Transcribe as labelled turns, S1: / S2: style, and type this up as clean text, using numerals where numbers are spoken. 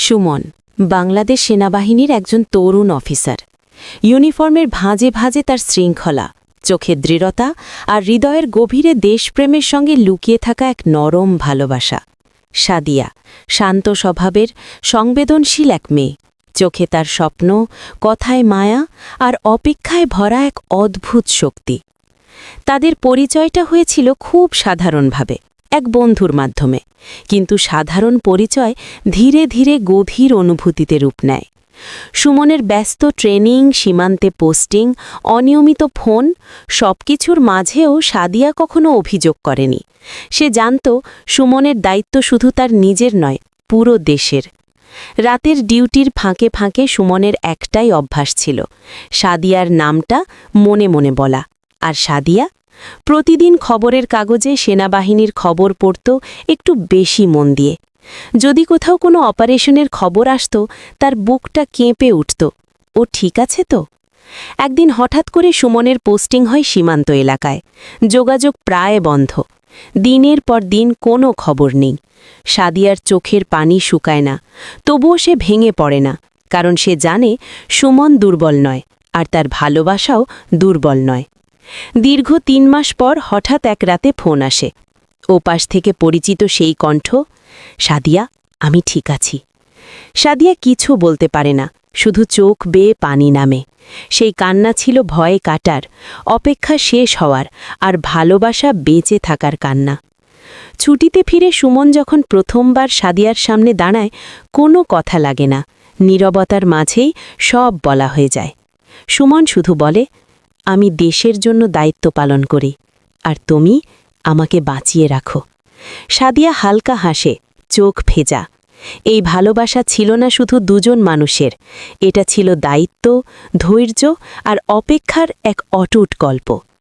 S1: সুমন বাংলাদেশ সেনাবাহিনীর একজন তরুণ অফিসার। ইউনিফর্মের ভাঁজে ভাঁজে তার শৃঙ্খলা, চোখের দৃঢ়তা আর হৃদয়ের গভীরে দেশপ্রেমের সঙ্গে লুকিয়ে থাকা এক নরম ভালোবাসা। সাদিয়া শান্ত স্বভাবের, সংবেদনশীল এক মেয়ে। চোখে তার স্বপ্ন, কথায় মায়া আর অপেক্ষায় ভরা এক অদ্ভুত শক্তি। তাদের পরিচয়টা হয়েছিল খুব সাধারণভাবে, এক বন্ধুর মাধ্যমে, কিন্তু সাধারণ পরিচয় ধীরে ধীরে গভীর অনুভূতিতে রূপ নেয়। সুমনের ব্যস্ত ট্রেনিং, সীমান্তে পোস্টিং, অনিয়মিত ফোন, সবকিছুর মাঝেও সাদিয়া কখনো অভিযোগ করেনি। সে জানত সুমনের দায়িত্ব শুধু তার নিজের নয়, পুরো দেশের। রাতের ডিউটির ফাঁকে ফাঁকে সুমনের একটাই অভ্যাস ছিল, সাদিয়ার নামটা মনে মনে বলা। আর সাদিয়া প্রতিদিন খবরের কাগজে সেনাবাহিনীর খবর পড়ত একটু বেশি মন দিয়ে। যদি কোথাও কোনো অপারেশনের খবর আসত, তার বুকটা কেঁপে উঠত। ও ঠিক আছে তো? একদিন হঠাৎ করে সুমনের পোস্টিং হয় সীমান্ত এলাকায়। যোগাযোগ প্রায় বন্ধ। দিনের পর দিন কোনো খবর নেই। সাদিয়ার চোখের পানি শুকায় না, তবুও সে ভেঙে পড়ে না, কারণ সে জানে সুমন দুর্বল নয়, আর তার ভালোবাসাও দুর্বল নয়। দীর্ঘ ৩ মাস পর হঠাৎ এক রাতে ফোন আসে। ওপাশ থেকে পরিচিত সেই কণ্ঠ, সাদিয়া, আমি ঠিক আছি। সাদিয়া কিছু বলতে পারে না, শুধু চোখ বেয়ে পানি নামে। সেই কান্না ছিল ভয়ে কাটার, অপেক্ষা শেষ হওয়ার আর ভালোবাসা বেঁচে থাকার কান্না। ছুটিতে ফিরে সুমন যখন প্রথমবার সাদিয়ার সামনে দাঁড়ায়, কোনো কথা লাগে না, নীরবতার মাঝেই সব বলা হয়ে যায়। সুমন শুধু বলে, আমি দেশের জন্য দায়িত্ব পালন করি, আর তুমি আমাকে বাঁচিয়ে রাখো। সাদিয়া হালকা হাসে, চোখ ভেজা। এই ভালোবাসা ছিল না শুধু দুজন মানুষের, এটা ছিল দায়িত্ব, ধৈর্য আর অপেক্ষার এক অটুট গল্প।